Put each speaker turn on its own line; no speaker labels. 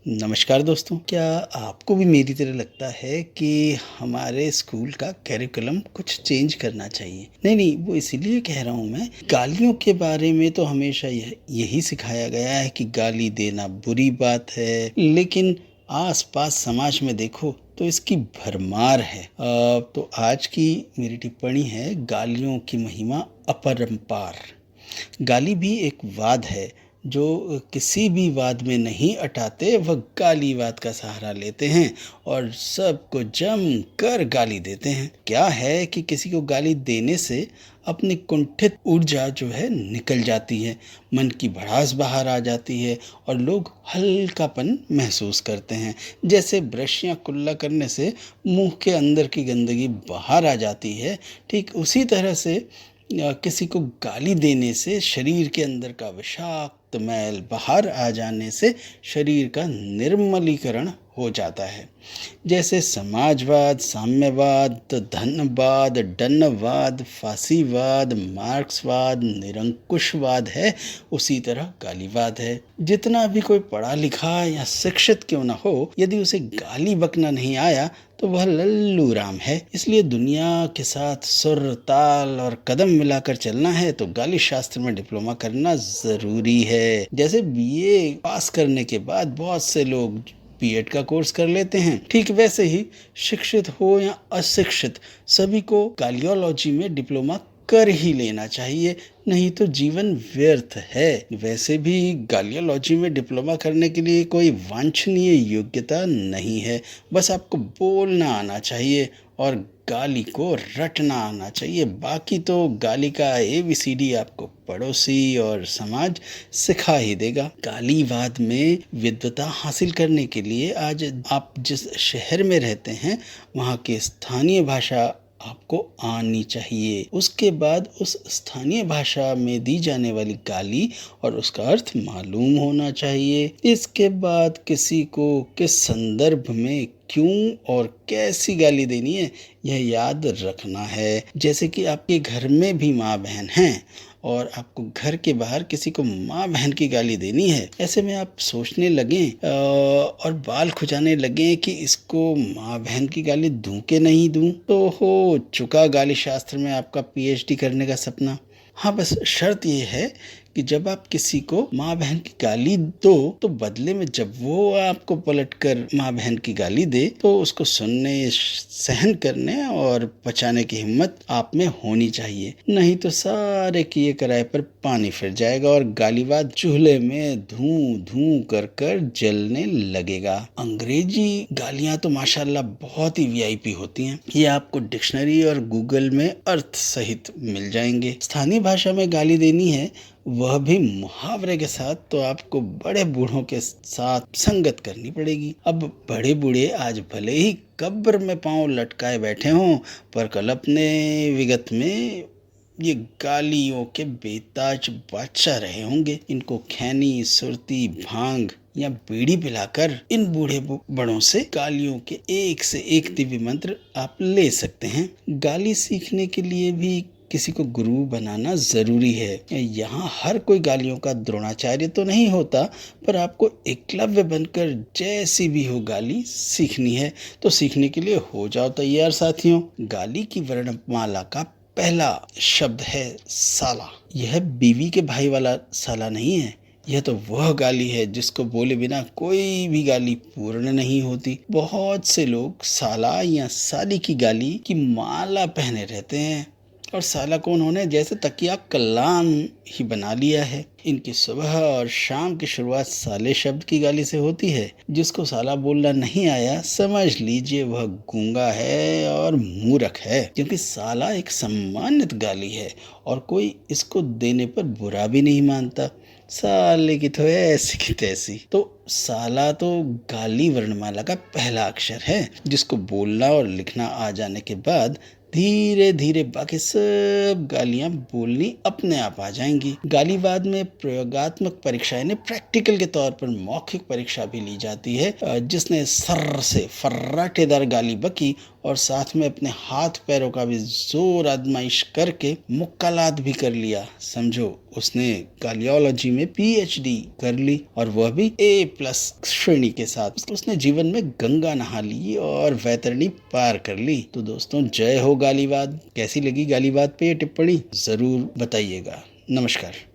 नमस्कार दोस्तों, क्या आपको भी मेरी तरह लगता है कि हमारे स्कूल का करिकुलम कुछ चेंज करना चाहिए? नहीं, वो इसीलिए कह रहा हूँ मैं, गालियों के बारे में तो हमेशा यही सिखाया गया है कि गाली देना बुरी बात है, लेकिन आस-पास समाज में देखो तो इसकी भरमार है। तो आज की मेरी टिप्पणी है गालियों की महिमा अपरंपार। गाली भी एक वाद है जो किसी भी वाद में नहीं अटाते, वह गालीवाद का सहारा लेते हैं और सबको जम कर गाली देते हैं। क्या है कि किसी को गाली देने से अपनी कुंठित ऊर्जा जो है निकल जाती है, मन की भड़ास बाहर आ जाती है और लोग हल्कापन महसूस करते हैं। जैसे ब्रश या कुल्ला करने से मुंह के अंदर की गंदगी बाहर आ जाती है, ठीक उसी तरह से किसी को गाली देने से शरीर के अंदर का विषाक्त मैल बाहर आ जाने से शरीर का निर्मलीकरण हो जाता है। जैसे समाजवाद, साम्यवाद, धनवाद, डन्नवाद, फांसीवाद, मार्क्सवाद, निरंकुशवाद है, उसी तरह गालीवाद है। जितना भी कोई पढ़ा लिखा या शिक्षित क्यों ना हो, यदि उसे गाली बकना नहीं आया तो वह लल्लू राम है। इसलिए दुनिया के साथ सुर, ताल और कदम मिलाकर चलना है तो गाली शास्त्र में डिप्लोमा करना जरूरी है। जैसे बीए पास करने के बाद बहुत से लोग बीएड का कोर्स कर लेते हैं, ठीक वैसे ही शिक्षित हो या अशिक्षित सभी को गालियोलॉजी में डिप्लोमा कर ही लेना चाहिए, नहीं तो जीवन व्यर्थ है। वैसे भी गालियोलॉजी में डिप्लोमा करने के लिए कोई वांछनीय योग्यता नहीं है, बस आपको बोलना आना चाहिए और गाली को रटना आना चाहिए। बाकी तो गाली का ABCD आपको पड़ोसी और समाज सिखा ही देगा। गालीवाद में विद्वता हासिल करने के लिए आज आप जिस शहर में रहते हैं वहाँ की स्थानीय भाषा आपको आनी चाहिए। उसके बाद उस स्थानीय भाषा में दी जाने वाली गाली और उसका अर्थ मालूम होना चाहिए। इसके बाद किसी को किस संदर्भ में क्यों और कैसी गाली देनी है यह याद रखना है। जैसे कि आपके घर में भी माँ बहन हैं और आपको घर के बाहर किसी को माँ बहन की गाली देनी है, ऐसे में आप सोचने लगें और बाल खुजाने लगें कि इसको माँ बहन की गाली दूं कि नहीं दूं, तो हो चुका गाली शास्त्र में आपका PhD करने का सपना। हाँ, बस शर्त ये है कि जब आप किसी को माँ बहन की गाली दो तो बदले में जब वो आपको पलटकर माँ बहन की गाली दे तो उसको सुनने, सहन करने और बचाने की हिम्मत आप में होनी चाहिए। नहीं तो सारे किए कराए पर पानी फिर जाएगा और गालीवाद चूल्हे में धूं धूं कर कर जलने लगेगा। अंग्रेजी गालियां तो माशाल्लाह बहुत ही VIP होती हैं। ये आपको डिक्शनरी और गूगल में अर्थ सहित मिल जाएंगे। स्थानीय भाषा में गाली देनी है, वह भी मुहावरे के साथ, तो आपको बड़े बूढ़ों के साथ संगत करनी पड़ेगी। अब बड़े बूढ़े आज भले ही कब्र में पांव लटकाए बैठे हों, पर कल अपने विगत में ये गालियों के बेताज बादशाह रहे होंगे। इनको खैनी, सुरती, भांग या बीड़ी पिलाकर इन बूढ़े बड़ों से गालियों के एक से एक दिव्य मंत्र आप ले सकते हैं। गाली सीखने के लिए भी किसी को गुरु बनाना जरूरी है। यहाँ हर कोई गालियों का द्रोणाचार्य तो नहीं होता, पर आपको एकलव्य बनकर जैसी भी हो गाली सीखनी है तो सीखने के लिए हो जाओ तैयार साथियों। गाली की वर्णमाला का पहला शब्द है साला। यह बीवी के भाई वाला साला नहीं है, यह तो वह गाली है जिसको बोले बिना कोई भी गाली पूर्ण नहीं होती। बहुत से लोग साला या साली की गाली की माला पहने रहते हैं और साला को उन्होंने जैसे तकिया कलाम ही बना लिया है। इनकी सुबह और शाम की शुरुआत साले शब्द की गाली से होती है। जिसको साला बोलना नहीं आया समझ लीजिए वह गूंगा है और मूर्ख है, क्योंकि साला एक सम्मानित गाली है और कोई इसको देने पर बुरा भी नहीं मानता। साले की तो ऐसी की तैसी। तो साला तो गाली वर्णमाला का पहला अक्षर है, जिसको बोलना और लिखना आ जाने के बाद धीरे धीरे बाकी सब गालियां बोलनी अपने आप आ जाएंगी। गालीवाद में प्रयोगात्मक परीक्षाएं ने प्रैक्टिकल के तौर पर मौखिक परीक्षा भी ली जाती है। जिसने सर से फर्राटेदार गाली बकी और साथ में अपने हाथ पैरों का भी जोर आजमाइश करके मुक्कालात भी कर लिया। समझो, उसने गालियोलॉजी में पीएचडी कर ली और वह भी A+ श्रेणी के साथ। उसने जीवन में गंगा नहा ली और वैतरणी पार कर ली। तो दोस्तों, जय हो गालीवाद। कैसी लगी गालीवाद पे ये टिप्पणी जरूर बताइएगा। नमस्कार।